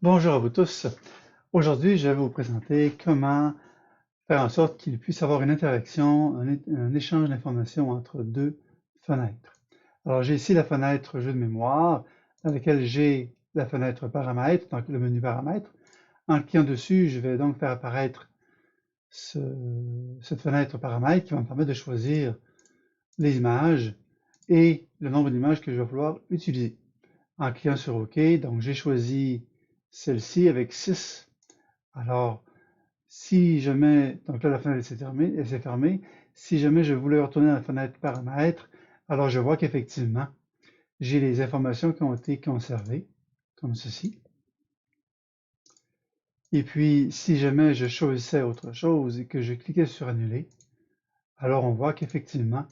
Bonjour à vous tous. Aujourd'hui, je vais vous présenter comment faire en sorte qu'il puisse avoir une interaction, un échange d'informations entre deux fenêtres. Alors, j'ai ici la fenêtre jeu de mémoire dans laquelle j'ai la fenêtre paramètres, donc le menu paramètres. En cliquant dessus, je vais donc faire apparaître cette fenêtre paramètres qui va me permettre de choisir les images et le nombre d'images que je vais vouloir utiliser. En cliquant sur OK, donc j'ai choisi celle-ci avec 6. Alors, si jamais, donc là la fenêtre s'est fermée, si jamais je voulais retourner dans la fenêtre paramètres, alors je vois qu'effectivement, j'ai les informations qui ont été conservées, comme ceci. Et puis, si jamais je choisissais autre chose et que je cliquais sur annuler, alors on voit qu'effectivement,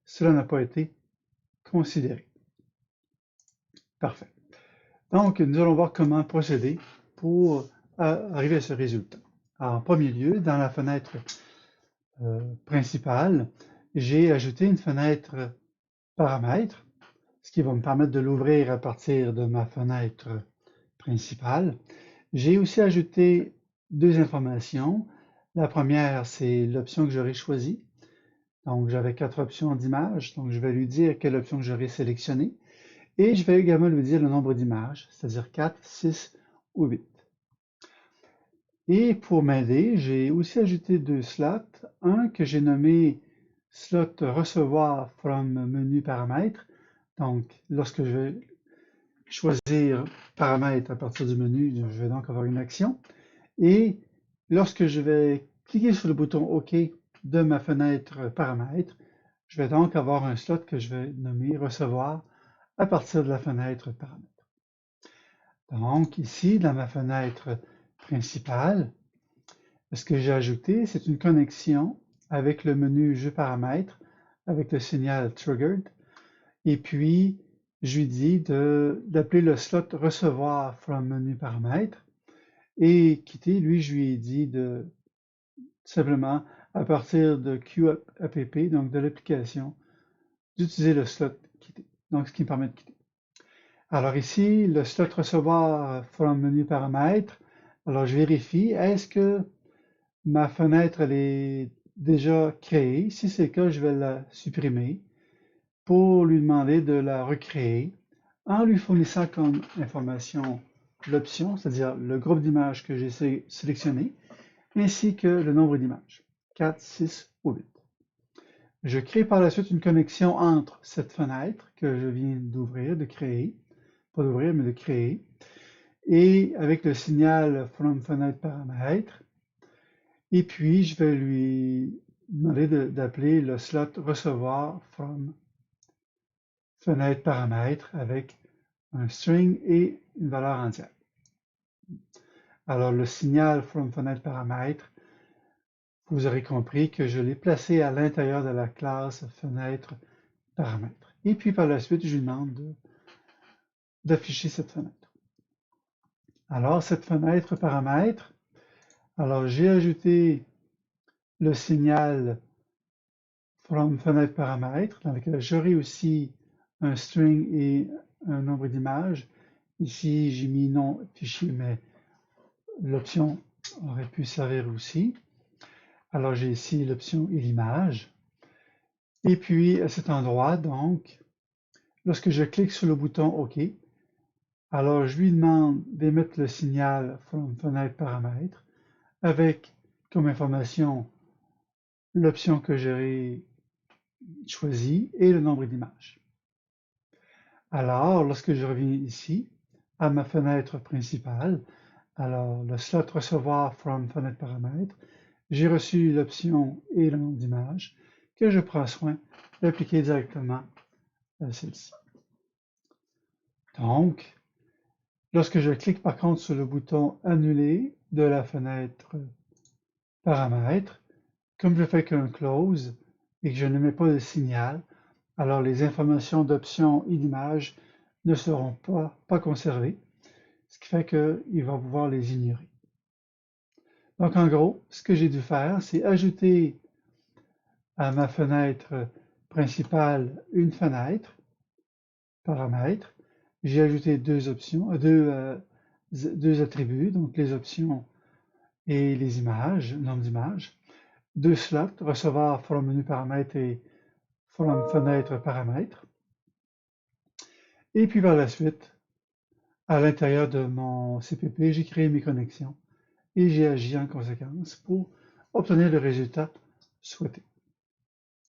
cela n'a pas été considéré. Parfait. Donc, nous allons voir comment procéder pour arriver à ce résultat. Alors, en premier lieu, dans la fenêtre principale, j'ai ajouté une fenêtre paramètres, ce qui va me permettre de l'ouvrir à partir de ma fenêtre principale. J'ai aussi ajouté deux informations. La première, c'est l'option que j'aurais choisie. Donc, j'avais 4 options d'images, donc je vais lui dire quelle option que j'aurais sélectionnée. Et je vais également lui dire le nombre d'images, c'est-à-dire 4, 6 ou 8. Et pour m'aider, j'ai aussi ajouté deux slots. Un que j'ai nommé slot recevoir from menu paramètres. Donc, lorsque je vais choisir paramètres à partir du menu, je vais donc avoir une action. Et lorsque je vais cliquer sur le bouton OK de ma fenêtre paramètres, je vais donc avoir un slot que je vais nommer recevoir à partir de la fenêtre paramètres. Donc, ici, dans ma fenêtre principale, ce que j'ai ajouté, c'est une connexion avec le menu Jeux paramètres, avec le signal Triggered. Et puis, je lui dis d'appeler le slot Recevoir from menu paramètres. Et quitter, lui, je lui ai dit de simplement, à partir de QApp, donc de l'application, d'utiliser le slot quitter. Donc, ce qui me permet de quitter. Alors ici, le slot Recevoir from menu paramètres. Alors, je vérifie, est-ce que ma fenêtre, elle est déjà créée. Si c'est le cas, je vais la supprimer pour lui demander de la recréer en lui fournissant comme information l'option, c'est-à-dire le groupe d'images que j'ai sélectionné, ainsi que le nombre d'images, 4, 6 ou 8. Je crée par la suite une connexion entre cette fenêtre que je viens d'ouvrir, de créer, pas d'ouvrir, mais de créer, et avec le signal from fenêtre paramètre. Et puis, je vais lui demander d'appeler le slot recevoir from fenêtre paramètre avec un string et une valeur entière. Alors, le signal from fenêtre paramètre, vous aurez compris que je l'ai placé à l'intérieur de la classe fenêtre paramètre. Et puis, par la suite, je lui demande d'afficher cette fenêtre. Alors, cette fenêtre paramètre, alors j'ai ajouté le signal from fenêtre paramètre, dans lequel j'aurai aussi un string et un nombre d'images. Ici, j'ai mis non fichier, mais l'option aurait pu servir aussi. Alors, j'ai ici l'option et l'image. Et puis, à cet endroit, donc, lorsque je clique sur le bouton OK, alors je lui demande d'émettre le signal from fenêtre paramètre avec comme information l'option que j'aurai choisie et le nombre d'images. Alors, lorsque je reviens ici, à ma fenêtre principale, alors le slot recevoir from fenêtre paramètre, j'ai reçu l'option et le nombre d'images que je prends soin d'appliquer directement à celle-ci. Donc, lorsque je clique par contre sur le bouton annuler de la fenêtre paramètre, comme je fais qu'un close et que je ne mets pas de signal, alors les informations d'options et d'image ne seront pas conservées, ce qui fait qu'il va pouvoir les ignorer. Donc en gros, ce que j'ai dû faire, c'est ajouter à ma fenêtre principale une fenêtre, paramètre. J'ai ajouté deux deux attributs, donc les options et les images, le nombre d'images, deux slots, recevoir from menu paramètres et from fenêtre paramètres. Et puis par la suite, à l'intérieur de mon CPP, j'ai créé mes connexions et j'ai agi en conséquence pour obtenir le résultat souhaité.